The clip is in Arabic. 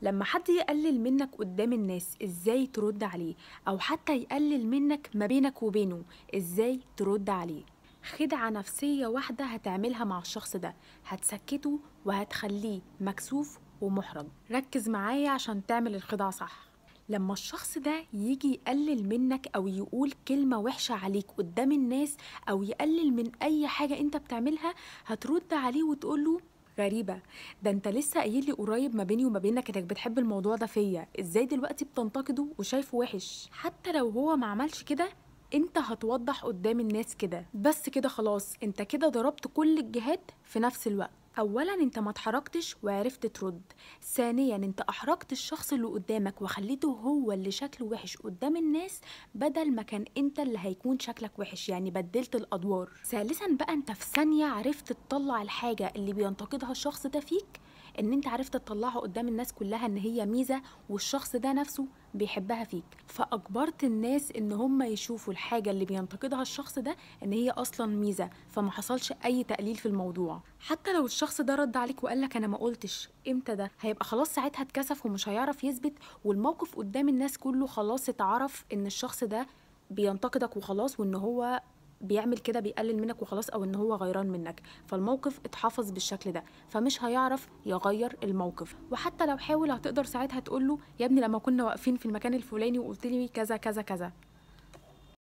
لما حد يقلل منك قدام الناس ازاي ترد عليه؟ او حتى يقلل منك ما بينك وبينه ازاي ترد عليه؟ خدعة نفسية واحدة هتعملها مع الشخص ده هتسكته وهتخليه مكسوف ومحرج. ركز معايا عشان تعمل الخدعة صح. لما الشخص ده يجي يقلل منك او يقول كلمة وحشة عليك قدام الناس او يقلل من اي حاجة انت بتعملها، هترد عليه وتقوله: غريبة، ده انت لسه قايل لي قريب ما بيني وما بينك انك بتحب الموضوع ده فيا، ازاي دلوقتي بتنتقده وشايفه وحش؟ حتى لو هو ما عملش كده، انت هتوضح قدام الناس كده بس كده خلاص، انت كده ضربت كل الجهات في نفس الوقت. اولا انت ما اتحركتش وعرفت ترد، ثانيا انت احرجت الشخص اللي قدامك وخليته هو اللي شكله وحش قدام الناس بدل ما كان انت اللي هيكون شكلك وحش، يعني بدلت الادوار. ثالثا بقى انت في ثانية عرفت تطلع الحاجة اللي بينتقدها الشخص ده فيك، ان انت عرفت تطلعها قدام الناس كلها ان هي ميزة والشخص ده نفسه بيحبها فيك، فاجبرت الناس ان هم يشوفوا الحاجة اللي بينتقدها الشخص ده ان هي اصلا ميزة، فما حصلش اي تقليل في الموضوع. حتى لو الشخص ده رد عليك وقال لك انا ما قلتش، امتى ده هيبقى خلاص ساعتها اتكسف ومش هيعرف يثبت، والموقف قدام الناس كله خلاص اتعرف ان الشخص ده بينتقدك وخلاص، وان هو بيعمل كده بيقلل منك وخلاص، او ان هو غيران منك، فالموقف اتحفظ بالشكل ده، فمش هيعرف يغير الموقف. وحتى لو حاول هتقدر ساعتها تقوله: يا ابني لما كنا واقفين في المكان الفلاني وقلت لي كذا كذا كذا.